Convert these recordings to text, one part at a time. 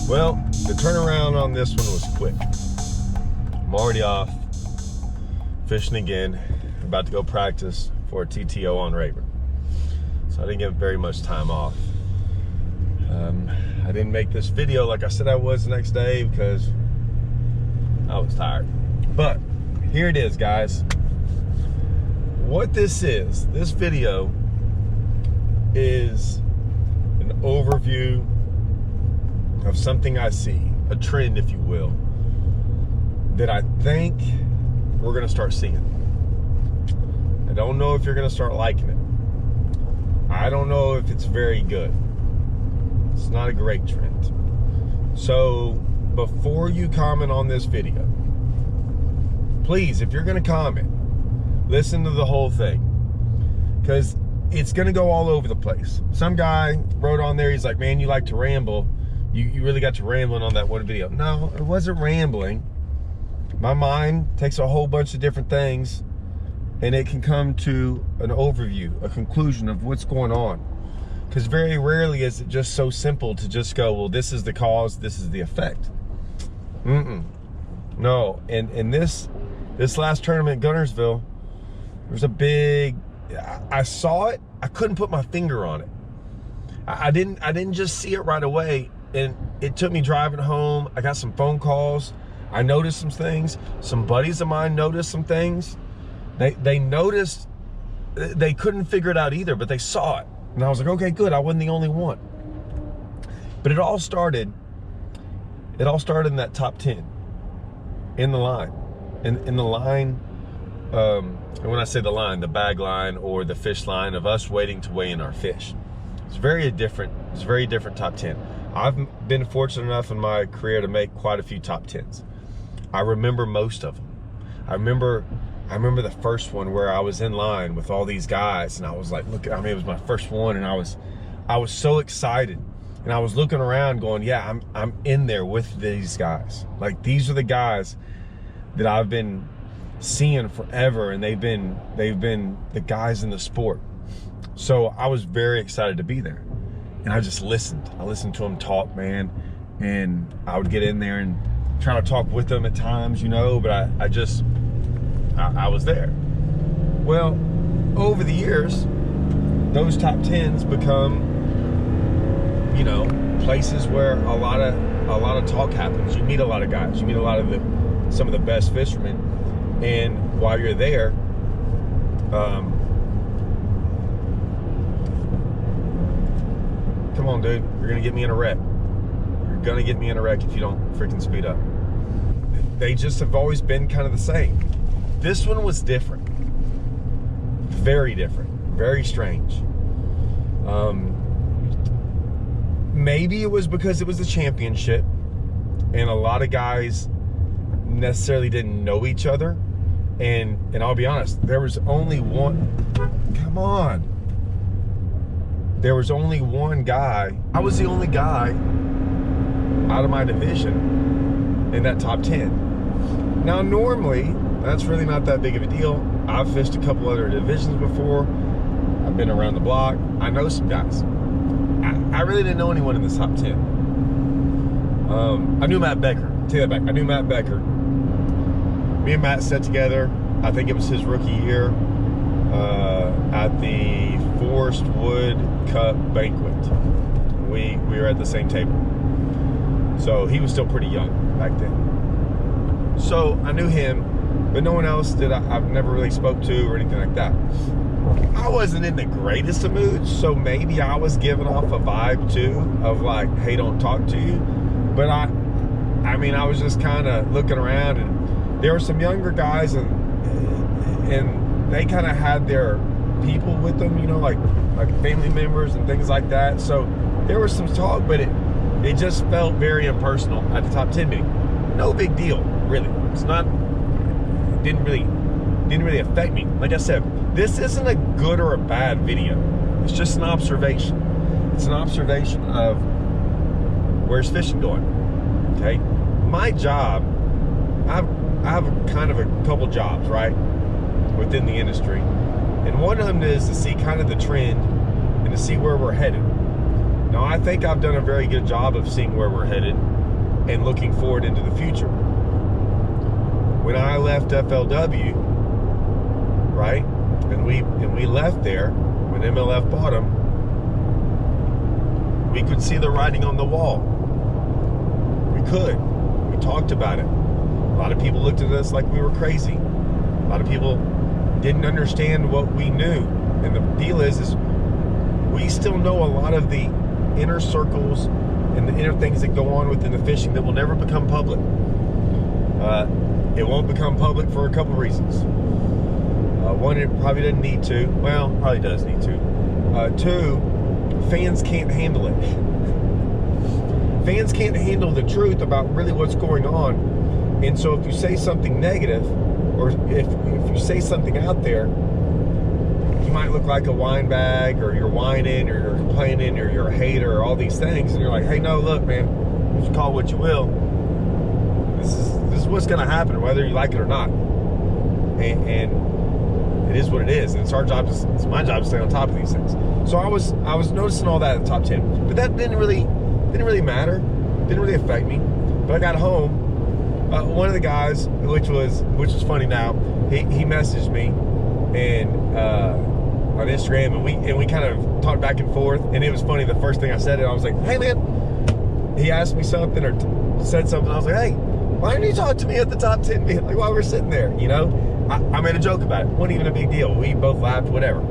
Well, the turnaround on this one was quick. I'm already off, fishing again, about to go practice for a TTO on Rayburn. So I didn't get very much time off. I didn't make this video like I said I was the next day because I was tired. But here it is, guys. What this video is an overview of something I see, a trend, if you will, that I think we're gonna start seeing. I don't know if you're gonna start liking it. I don't know if it's very good. It's not a great trend. So before you comment on this video, please, if you're gonna comment, listen to the whole thing, because it's gonna go all over the place. Some guy wrote on there, he's like, man, you like to ramble. You really got to rambling on that one video. No, it wasn't rambling. My mind takes a whole bunch of different things and it can come to an overview, a conclusion of what's going on. Because very rarely is it just so simple to just go, well, this is the cause, this is the effect. No, and this last tournament, Guntersville, there's a big, I saw it, I couldn't put my finger on it. I didn't just see it right away, and it took me driving home. I got some phone calls, I noticed some things, some buddies of mine noticed some things. They noticed, they couldn't figure it out either, but they saw it. And I was like, okay, good, I wasn't the only one. But it all started in that top 10, in the line. In the line, and when I say the line, the bag line or the fish line of us waiting to weigh in our fish. It's very different top 10. I've been fortunate enough in my career to make quite a few top 10s. I remember most of them. I remember the first one where I was in line with all these guys, and I was like, look, I mean, it was my first one, and I was so excited, and I was looking around going, yeah, I'm in there with these guys. Like, these are the guys that I've been seeing forever, and they've been the guys in the sport. So I was very excited to be there, and I just listened. I listened to them talk, man, and I would get in there and try to talk with them at times, you know, but I was there. Well, over the years, those top 10s become, you know, places where a lot of talk happens. You meet a lot of guys. You meet a lot of some of the best fishermen, and while you're there, come on, dude, you're gonna get me in a wreck. You're gonna get me in a wreck if you don't freaking speed up. They just have always been kind of the same. This one was different, very different, very strange. Maybe it was because it was a championship and a lot of guys necessarily didn't know each other. And I'll be honest, there was only one, come on. There was only one guy. I was the only guy out of my division in that top 10. Now, normally, that's really not that big of a deal. I've fished a couple other divisions before. I've been around the block. I know some guys. I really didn't know anyone in this top 10. I knew Matt Becker. Take that back. I knew Matt Becker. Me and Matt sat together. I think it was his rookie year at the Forest Wood Cup banquet. We were at the same table. So he was still pretty young back then. So I knew him, but no one else that I've never really spoke to or anything like that. I wasn't in the greatest of moods, so maybe I was giving off a vibe too of like, hey, don't talk to you. But I mean, I was just kind of looking around, and there were some younger guys, and they kind of had their people with them, you know, like family members and things like that. So there was some talk, but it just felt very impersonal at the top 10 meeting. No big deal, really. It's not, it didn't really affect me. Like I said, this isn't a good or a bad video. It's just an observation. It's an observation of where's fishing going, okay? My job, I have kind of a couple jobs, right, within the industry. And one of them is to see kind of the trend and to see where we're headed. Now, I think I've done a very good job of seeing where we're headed. and looking forward into the future. When I left FLW, right, and we left there, when MLF bought them, we could see the writing on the wall. We could. We talked about it. A lot of people looked at us like we were crazy. A lot of people didn't understand what we knew. And the deal is we still know a lot of the inner circles and the inner things that go on within the fishing that will never become public. It won't become public for a couple of reasons. One, it probably doesn't need to. Well, probably does need to. Two, fans can't handle it. Fans can't handle the truth about really what's going on. And so if you say something negative, or if you say something out there, you might look like a whine bag, or you're whining, or you're complaining, or you're a hater, or all these things. And you're like, hey, no, look, man, you can call it what you will. This is what's going to happen, whether you like it or not. And it is what it is. And it's our job, it's my job to stay on top of these things. So I was noticing all that in the top 10. But that didn't really matter. Didn't really affect me. But I got home. One of the guys, which was funny now, he messaged me and on Instagram, and we kind of talked back and forth, and it was funny. The first thing I said, I was like, hey man, he asked me something or said something, I was like, hey, why didn't you talk to me at the top 10, like while we're sitting there, you know? I made a joke about it. Wasn't even a big deal. We both laughed, whatever.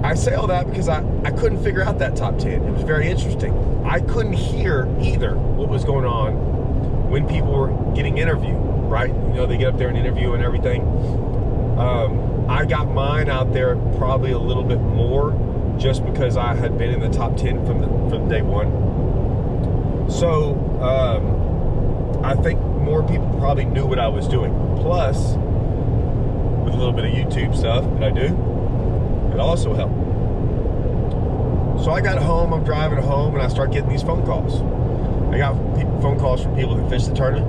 I say all that because I couldn't figure out that top 10. It was very interesting. I couldn't hear either what was going on when people were getting interviewed, right? You know, they get up there and interview and everything. I got mine out there probably a little bit more just because I had been in the top 10 from day one. So I think more people probably knew what I was doing. Plus, with a little bit of YouTube stuff that I do, it also helped. So I got home, I'm driving home, and I start getting these phone calls. I got phone calls from people that fish the tournament,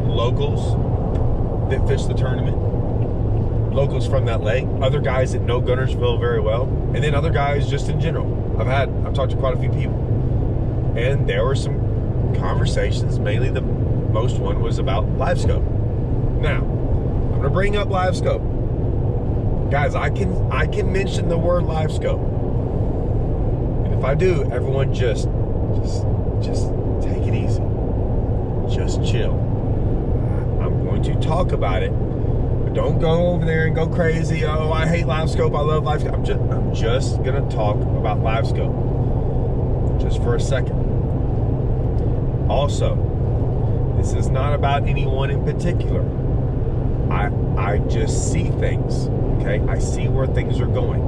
locals that fish the tournament, locals from that lake, other guys that know Guntersville very well, and then other guys just in general. I've talked to quite a few people. And there were some conversations, mainly the most one was about Livescope. Now, I'm gonna bring up Livescope. Guys, I can mention the word Livescope. And if I do, everyone just take it easy. Just chill. I'm going to talk about it, but don't go over there and go crazy. Oh, I hate Livescope, I love Livescope. I'm just gonna talk about Livescope just for a second. Also, this is not about anyone in particular. I just see things, okay? I see where things are going.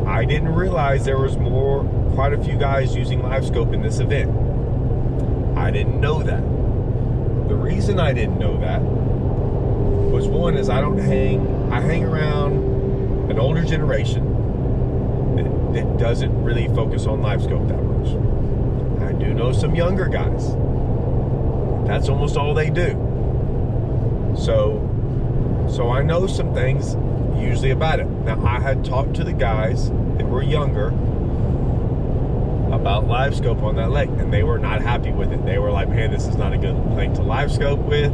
I didn't realize there was quite a few guys using Livescope in this event. I didn't know that. The reason I didn't know that was, one, is I hang around an older generation that doesn't really focus on Livescope that much. I do know some younger guys. That's almost all they do. So I know some things usually about it. Now, I had talked to the guys that were younger about Livescope on that lake, and they were not happy with it. They were like, man, this is not a good lake to Livescope with.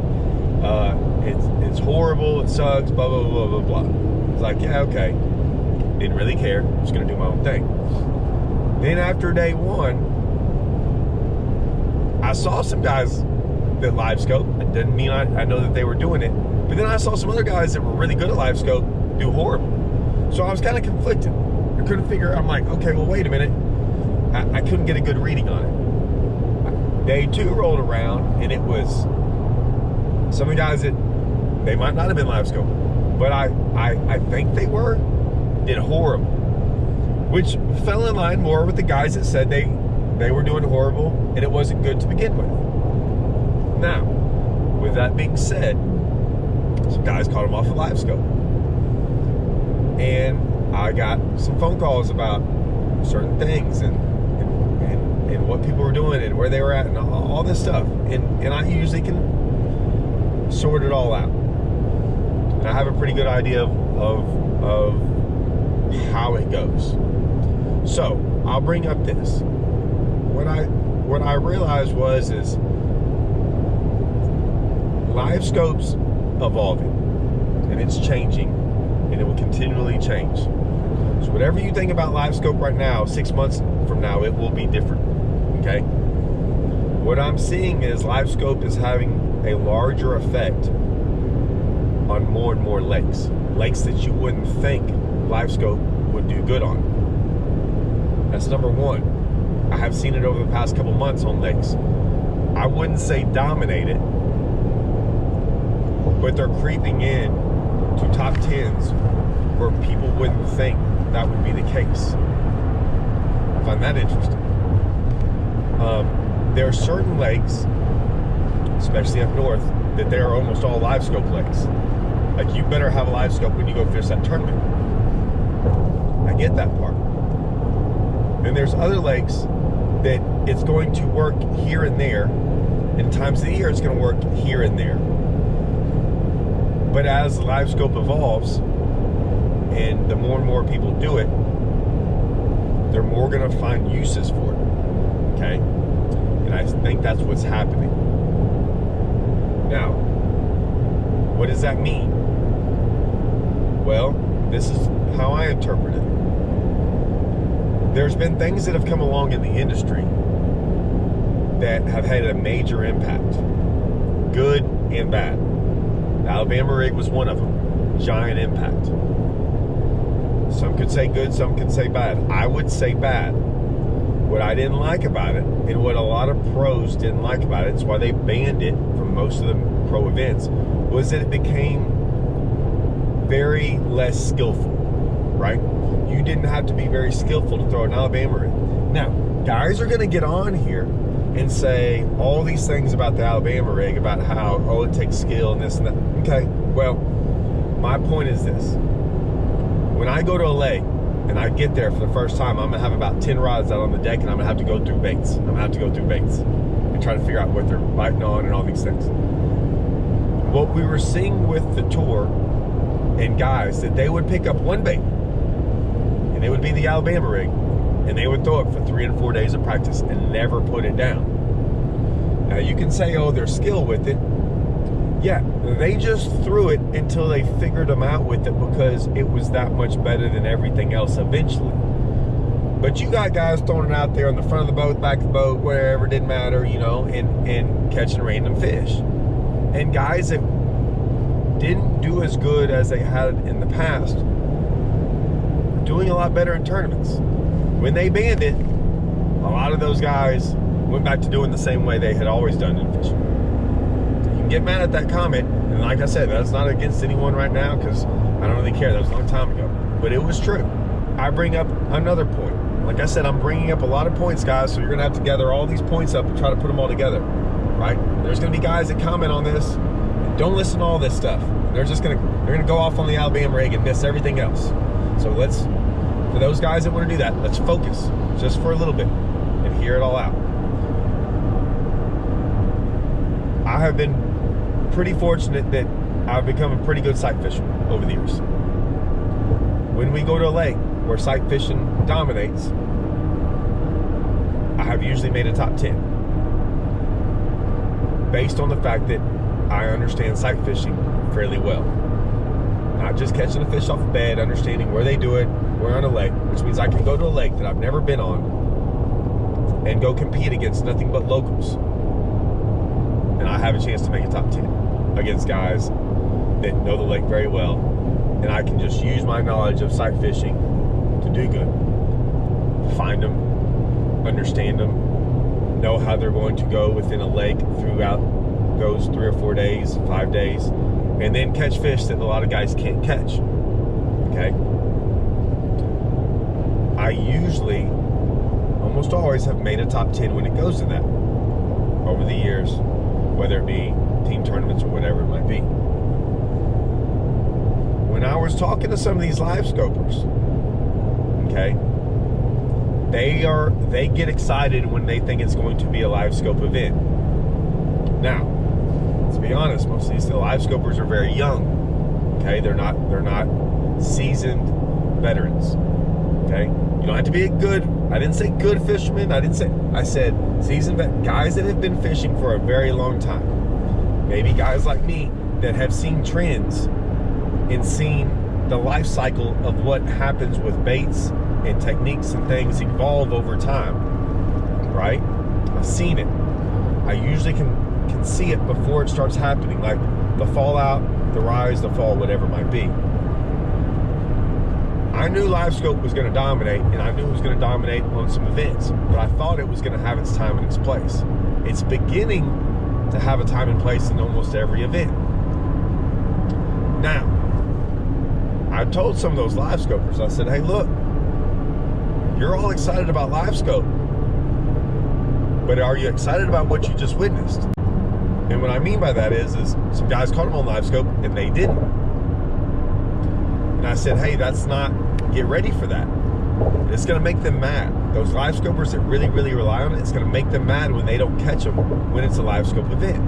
It's horrible, it sucks, blah, blah, blah, blah, blah. It's like, yeah, okay. Didn't really care. I'm just gonna do my own thing. Then after day one, I saw some guys that Livescope. It didn't mean I know that they were doing it. But then I saw some other guys that were really good at Livescope do horrible. So I was kind of conflicted. I couldn't figure out, I'm like, okay, well, wait a minute. I couldn't get a good reading on it. Day two rolled around, and it was some of the guys that they might not have been Livescope, but I think they did horrible, which fell in line more with the guys that said they were doing horrible and it wasn't good to begin with. Now, with that being said, some guys caught them off of Livescope, and I got some phone calls about certain things and what people were doing and where they were at and all this stuff, and I usually can sort it all out, and I have a pretty good idea of how it goes. So I'll bring up this. What I realized is Livescope's evolving, and it's changing, and it will continually change. So whatever you think about Livescope right now, 6 months from now, it will be different, okay? What I'm seeing is Livescope is having a larger effect on more and more lakes that you wouldn't think Livescope would do good on. That's number one. I have seen it over the past couple months on lakes. I wouldn't say dominate it, but they're creeping in to top 10s where people wouldn't think that would be the case. I find that interesting. There are certain lakes, especially up north, that they are almost all Livescope lakes. Like, you better have a Livescope when you go fish that tournament. I get that part. And there's other lakes that it's going to work here and there, and times of the year it's going to work here and there. But as Livescope evolves, and the more and more people do it, they're more going to find uses for it, okay? And I think that's what's happening. Now, what does that mean? Well, this is how I interpret it. There's been things that have come along in the industry that have had a major impact, good and bad. The Alabama rig was one of them. Giant impact. Some could say good, some could say bad. I would say bad. What I didn't like about it, and what a lot of pros didn't like about it, it's why they banned it from most of the pro events, was that it became very less skillful, right? You didn't have to be very skillful to throw an Alabama rig. Now, guys are going to get on here and say all these things about the Alabama rig, about how, oh, it takes skill and this and that. Okay, well, my point is this. When I go to a lake and I get there for the first time, I'm going to have about 10 rods out on the deck, and I'm going to have to go through baits. I'm going to have to go through baits and try to figure out what they're biting on and all these things. What we were seeing with the tour and guys, that they would pick up one bait, and it would be the Alabama rig, and they would throw it for 3 and 4 days of practice and never put it down. Now you can say, oh, their skill with it. Yeah, they just threw it until they figured them out with it, because it was that much better than everything else eventually. But you got guys throwing it out there on the front of the boat, back of the boat, wherever, it didn't matter, you know, and catching random fish. And guys that didn't do as good as they had in the past were doing a lot better in tournaments. When they banned it, a lot of those guys went back to doing the same way they had always done in fishing. You can get mad at that comment, and like I said, that's not against anyone right now, because I don't really care. That was a long time ago, but it was true. I bring up another point. Like I said, I'm bringing up a lot of points, guys, so you're gonna have to gather all these points up and try to put them all together, right? There's gonna be guys that comment on this and don't listen to all this stuff. They're gonna go off on the Alabama rig and miss everything else. So for those guys that want to do that, let's focus just for a little bit and hear it all out. I have been pretty fortunate that I've become a pretty good sight fisherman over the years. When we go to a lake where sight fishing dominates, I have usually made a top 10, based on the fact that I understand sight fishing fairly well. Not just catching a fish off a bed, understanding where they do it, we're on a lake, which means I can go to a lake that I've never been on and go compete against nothing but locals. And I have a chance to make a top 10 against guys that know the lake very well, and I can just use my knowledge of sight fishing to do good. Find them, understand them, know how they're going to go within a lake throughout those 3 or 4 days, 5 days, and then catch fish that a lot of guys can't catch, okay? I usually, almost always, have made a top 10 when it goes to that over the years, whether it be team tournaments or whatever it might be. When I was talking to some of these live scopers, okay, they get excited when they think it's going to be a live scope event. Now, let's be honest, most of these live scopers are very young, okay? They're not seasoned veterans, okay? You don't have to be a good, I didn't say good fisherman. I said seasoned vet, guys that have been fishing for a very long time. Maybe guys like me that have seen trends and seen the life cycle of what happens with baits and techniques and things evolve over time, right? I've seen it. I usually can see it before it starts happening, like the fallout, the rise, the fall, whatever it might be. I knew Livescope was going to dominate, and I knew it was going to dominate on some events, but I thought it was going to have its time and its place. It's beginning to have a time and place in almost every event. Now, I told some of those Livescopers, I said, hey, look, you're all excited about Livescope, but are you excited about what you just witnessed? And what I mean by that is some guys caught them on Livescope and they didn't. And I said, hey, that's not, get ready for that. It's going to make them mad. Those Livescopers that really, really rely on it, it's going to make them mad when they don't catch them when it's a Livescope event.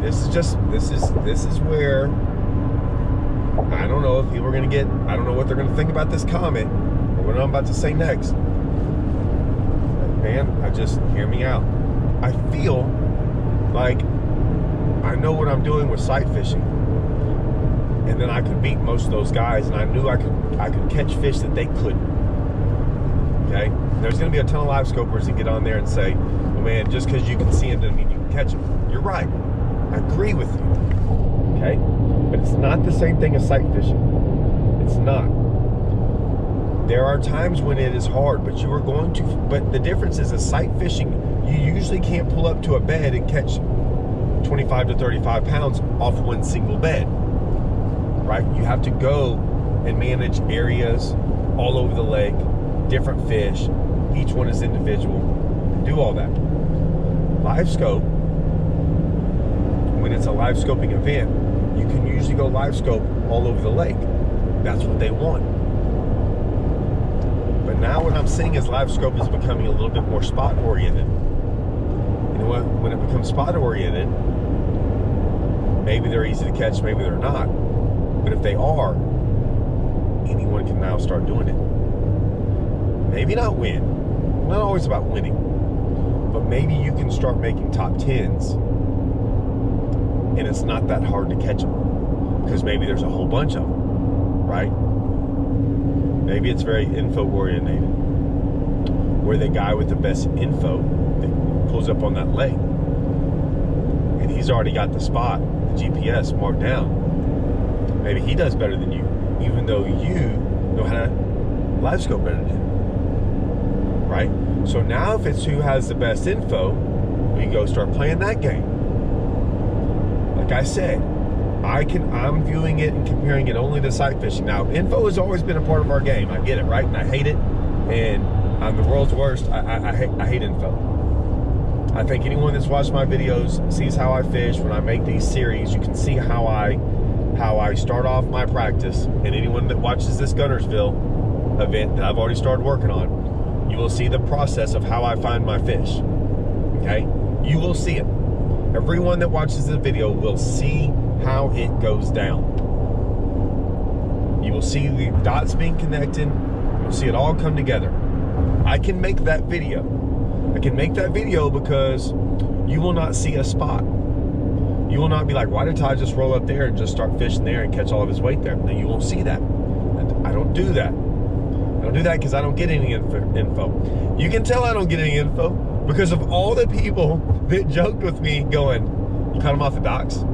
This is where, I don't know if people are going to get, I don't know what they're going to think about this comment or what I'm about to say next. But man, hear me out. I feel like I know what I'm doing with sight fishing, and then I could beat most of those guys, and I knew I could catch fish that they couldn't. Okay, there's going to be a ton of Livescopers that get on there and say, "Well, man, just because you can see them doesn't mean you can catch them." You're right. I agree with you. Okay, but it's not the same thing as sight fishing. It's not. There are times when it is hard, but you are going to. But the difference is, sight fishing, you usually can't pull up to a bed and catch 25 to 35 pounds off one single bed, right? You have to go and manage areas all over the lake, different fish, each one is individual, do all that. Livescope, when it's a Livescoping event, you can usually go Livescope all over the lake. That's what they want. But now what I'm seeing is Livescope is becoming a little bit more spot oriented. You know what? When it becomes spot oriented, maybe they're easy to catch, maybe they're not. But if they are, anyone can now start doing it. Maybe not win. Not always about winning. But maybe you can start making top 10s, and it's not that hard to catch them. Because maybe there's a whole bunch of them, right? Maybe it's very info oriented, where the guy with the best info that pulls up on that lake, and he's already got the spot, the GPS marked down. Maybe he does better than you, even though you know how to Livescope better than him, right? So now if it's who has the best info, we go start playing that game. Like I said, I'm viewing it and comparing it only to sight fishing. Now, info has always been a part of our game. I get it, right? And I hate it. And I'm the world's worst. I hate info. I think anyone that's watched my videos sees how I fish. When I make these series, you can see how I start off my practice. And anyone that watches this Guntersville event that I've already started working on, you will see the process of how I find my fish. Okay? You will see it. Everyone that watches the video will see how it goes down. You will see the dots being connected. You'll see it all come together. I can make that video. I can make that video because you will not see a spot. You will not be like, why did Todd just roll up there and just start fishing there and catch all of his weight there? No, you won't see that. I don't do that. I don't do that because I don't get any info. You can tell I don't get any info because of all the people that joked with me going, you caught him off the docks?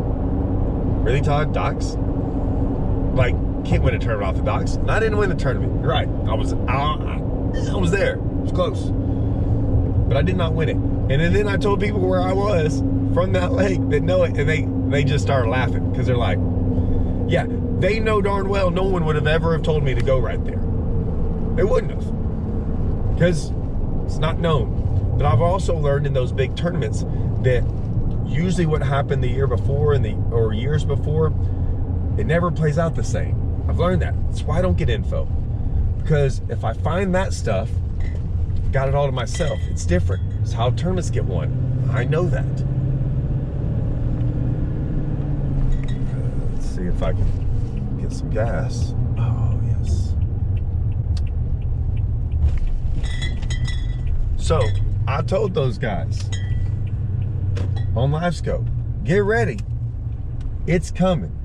Really, Todd? Docks? Like, can't win a tournament off the docks. And I didn't win the tournament. You're right. I was there. It was close. But I did not win it. And then I told people where I was from that lake that know it, and they just started laughing because they're like, yeah, they know darn well no one would have ever have told me to go right there. They wouldn't have. Because it's not known. But I've also learned in those big tournaments that usually what happened the year before or years before, it never plays out the same. I've learned that. That's why I don't get info. Because if I find that stuff, got it all to myself. It's different. It's how tournaments get won. I know that. Let's see if I can get some gas. Oh, yes. So I told those guys on Livescope, get ready. It's coming.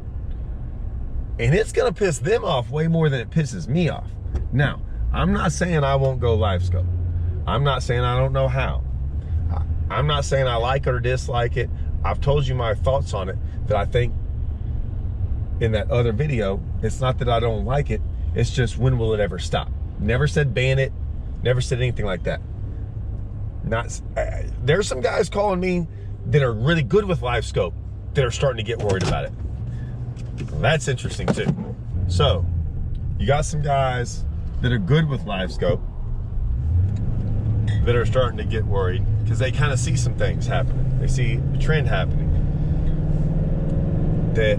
And it's gonna piss them off way more than it pisses me off. Now, I'm not saying I won't go Livescope. I'm not saying I don't know how. I'm not saying I like it or dislike it. I've told you my thoughts on it, that I think in that other video, it's not that I don't like it, it's just when will it ever stop? Never said ban it, never said anything like that. There's some guys calling me that are really good with Livescope that are starting to get worried about it. Well, that's interesting too. So, you got some guys that are good with Livescope that are starting to get worried because they kind of see some things happening. They see a trend happening that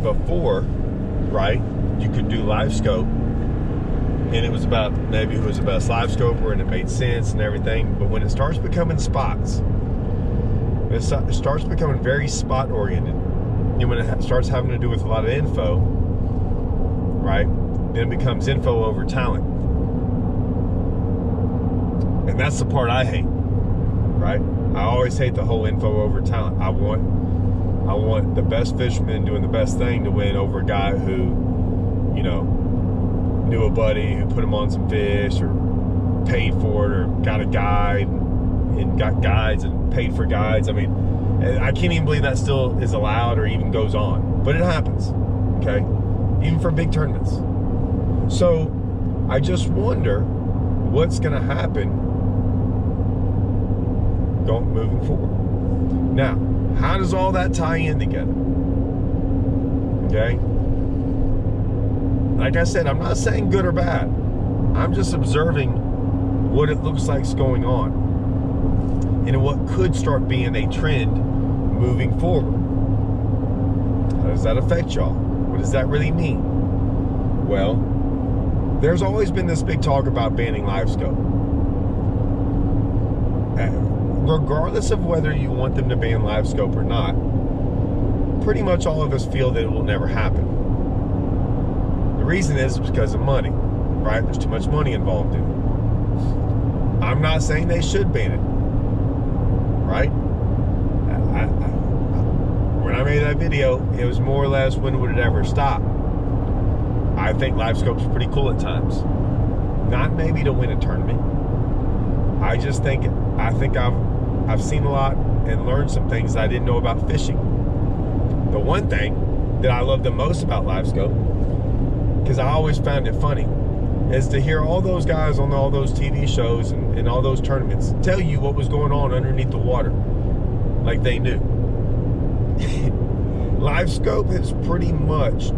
before, right, you could do Livescope and it was about maybe who was the best Livescoper and it made sense and everything, but when it starts becoming spots, it starts becoming very spot oriented, and when it starts having to do with a lot of info, right, then it becomes info over talent. And that's the part I hate, right? I always hate the whole info over talent. I want the best fisherman doing the best thing to win over a guy who, you know, knew a buddy who put him on some fish or paid for it or got a guide and got guides and paid for guides. I mean, I can't even believe that still is allowed or even goes on, but it happens, okay? Even for big tournaments. So I just wonder what's gonna happen moving forward. Now, how does all that tie in together? Okay? Like I said, I'm not saying good or bad. I'm just observing what it looks like is going on and what could start being a trend moving forward. How does that affect y'all? What does that really mean? Well, there's always been this big talk about banning Livescope. Regardless of whether you want them to ban Livescope or not, pretty much all of us feel that it will never happen. The reason is because of money, right? There's too much money involved in it. I'm not saying they should ban it, right? When I made that video, it was more or less, when would it ever stop? I think Livescope's pretty cool at times. Not maybe to win a tournament. I think I've seen a lot and learned some things that I didn't know about fishing. The one thing that I love the most about Livescope, because I always found it funny, is to hear all those guys on all those TV shows and all those tournaments tell you what was going on underneath the water, like they knew. Livescope has pretty much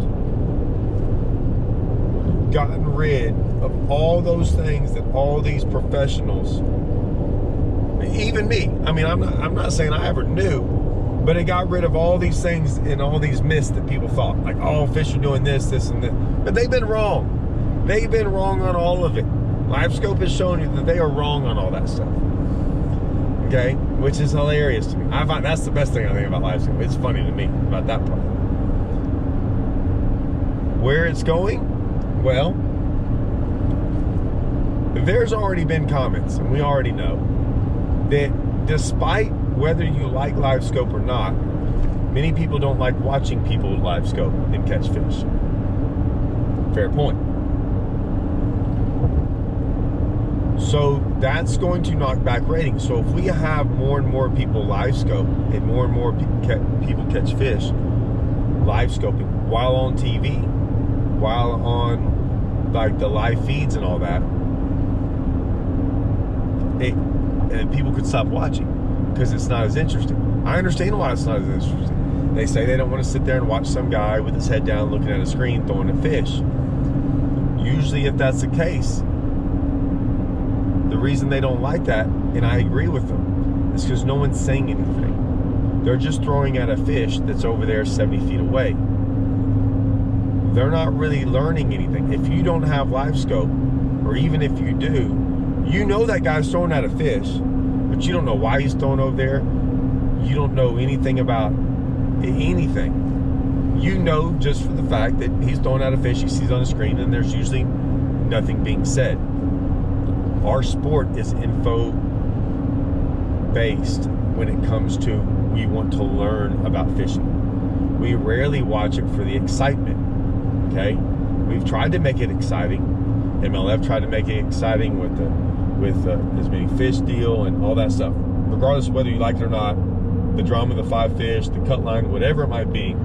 gotten rid of all those things that all these professionals, even me, I mean, I'm not saying I ever knew, but it got rid of all these things and all these myths that people thought, like, oh, fish are doing this, and that. But they've been wrong. They've been wrong on all of it. Livescope has shown you that they are wrong on all that stuff. Okay? Which is hilarious to me. I find that's the best thing I think about Livescope. It's funny to me about that part. Where it's going? Well, there's already been comments, and we already know that despite whether you like Livescope or not, many people don't like watching people Livescope and catch fish. Fair point. So that's going to knock back ratings. So if we have more and more people Livescope and more people catch fish Livescoping while on TV, while on like the live feeds and all that, and people could stop watching because it's not as interesting. I understand why it's not as interesting. They say they don't want to sit there and watch some guy with his head down looking at a screen throwing a fish. Usually if that's the case, the reason they don't like that, and I agree with them, is because no one's saying anything. They're just throwing at a fish that's over there 70 feet away. They're not really learning anything. If you don't have Livescope, or even if you do, you know that guy's throwing at a fish, but you don't know why he's throwing over there. You don't know anything about anything. You know just for the fact that he's throwing at a fish he sees on the screen, and there's usually nothing being said. Our sport is info based when it comes to we want to learn about fishing. We rarely watch it for the excitement, okay? We've tried to make it exciting. MLF tried to make it exciting with as many fish deal and all that stuff. Regardless of whether you like it or not, the drama of the 5 fish, the cut line, whatever it might be,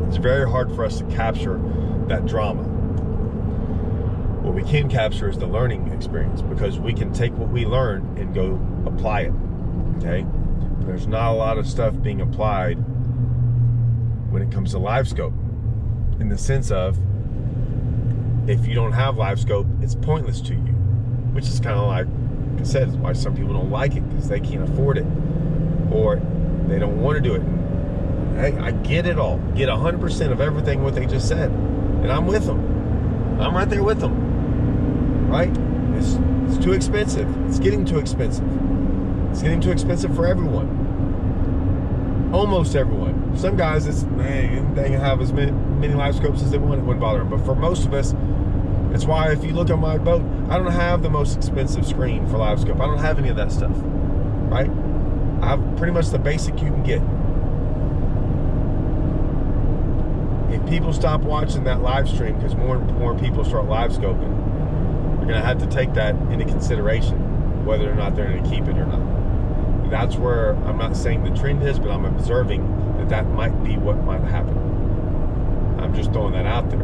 it's very hard for us to capture that drama. What we can capture is the learning experience, because we can take what we learn and go apply it, okay? There's not a lot of stuff being applied when it comes to Livescope, in the sense of, if you don't have Livescope, it's pointless to you, which is kind of like I said, why some people don't like it, because they can't afford it, or they don't want to do it. Hey, I get it all. Get 100% of everything what they just said, and I'm with them. I'm right there with them. Right? It's too expensive. It's getting too expensive. It's getting too expensive for everyone. Almost everyone. Some guys, they can have as many live scopes as they want. It wouldn't bother them. But for most of us, it's why if you look at my boat, I don't have the most expensive screen for live scope. I don't have any of that stuff. Right? I have pretty much the basic you can get. If people stop watching that live stream because more and more people start live scoping, we're going to have to take that into consideration, whether or not they're going to keep it or not. That's where I'm not saying the trend is, but I'm observing that might be what might happen. I'm just throwing that out there.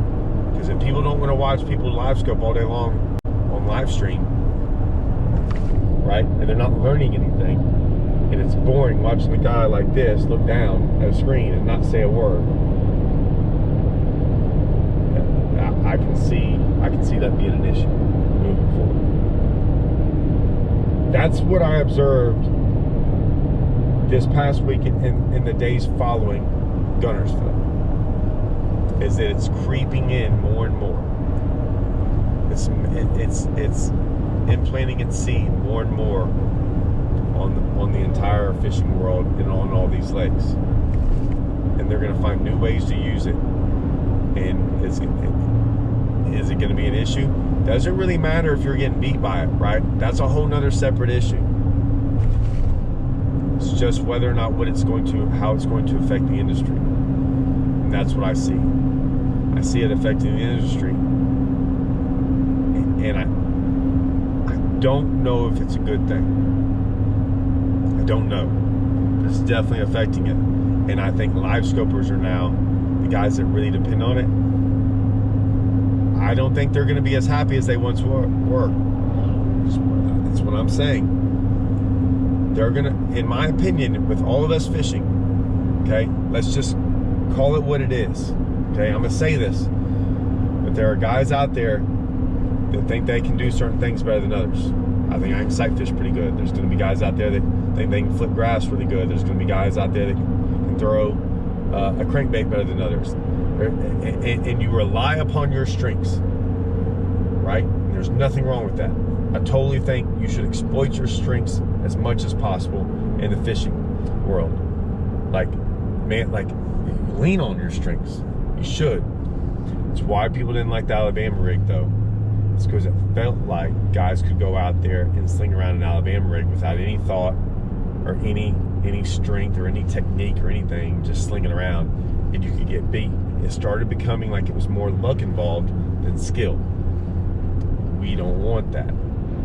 Because if people don't want to watch people live scope all day long on live stream, right, and they're not learning anything, and it's boring watching a guy like this look down at a screen and not say a word, I can see that being an issue moving forward. That's what I observed this past week in the days following Guntersville, is that it's creeping in more and more. It's implanting its seed more and more on the entire fishing world and on all these lakes, and they're going to find new ways to use it. And is it going to be an issue? Doesn't really matter if you're getting beat by it, right? That's a whole nother separate issue. It's just whether or not how it's going to affect the industry. And that's what I see. I see it affecting the industry. And I don't know if it's a good thing. I don't know. But it's definitely affecting it. And I think live scopers are now the guys that really depend on it. I don't think they're going to be as happy as they once were. That's what I'm saying. They're going to, in my opinion, with all of us fishing, okay, let's just call it what it is. Okay, I'm going to say this, but there are guys out there that think they can do certain things better than others. I think I can sight fish pretty good. There's going to be guys out there that think they can flip grass really good. There's going to be guys out there that can throw a crankbait better than others. And you rely upon your strengths, right? And there's nothing wrong with that. I totally think you should exploit your strengths as much as possible in the fishing world. Like lean on your strengths. You should. It's why people didn't like the Alabama rig, though. It's because it felt like guys could go out there and sling around an Alabama rig without any thought or any strength or any technique or anything, just slinging around, and you could get beat. It started becoming like it was more luck involved than skill. We don't want that.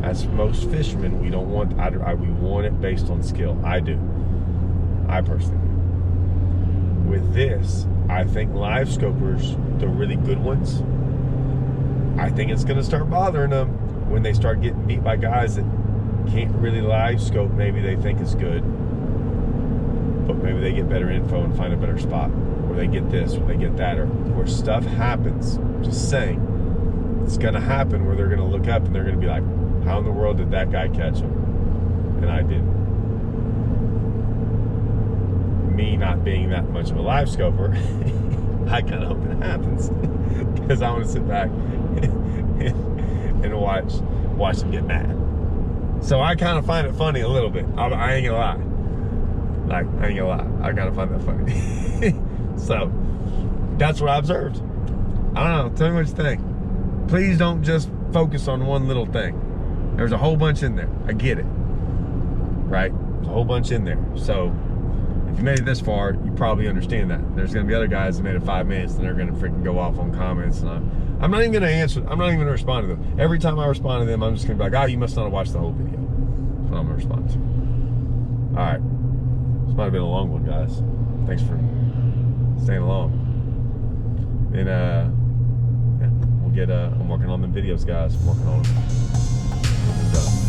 As most fishermen, we don't want. We want it based on skill. I do. I personally do. With this, I think live scopers, the really good ones, I think it's going to start bothering them when they start getting beat by guys that can't really live scope. Maybe they think is good, but maybe they get better info and find a better spot, or they get this, or they get that, or stuff happens. Just saying, it's going to happen where they're going to look up and they're going to be like, how in the world did that guy catch him? And I didn't. Me not being that much of a live scoper, I kind of hope it happens, because I want to sit back and watch them get mad. So I kind of find it funny a little bit. I ain't gonna lie. I ain't gonna lie. I kind of find that funny. So that's what I observed. I don't know. Tell me what you think. Please don't just focus on one little thing. There's a whole bunch in there. I get it. Right? There's a whole bunch in there. So if you made it this far, you probably understand that. There's going to be other guys that made it 5 minutes and they're going to freaking go off on comments. And I'm not even going to answer. I'm not even going to respond to them. Every time I respond to them, I'm just going to be like, oh, you must not have watched the whole video. That's what I'm going to respond to. All right. This might have been a long one, guys. Thanks for staying along. And, yeah, we'll get, I'm working on the videos, guys. I'm working on them.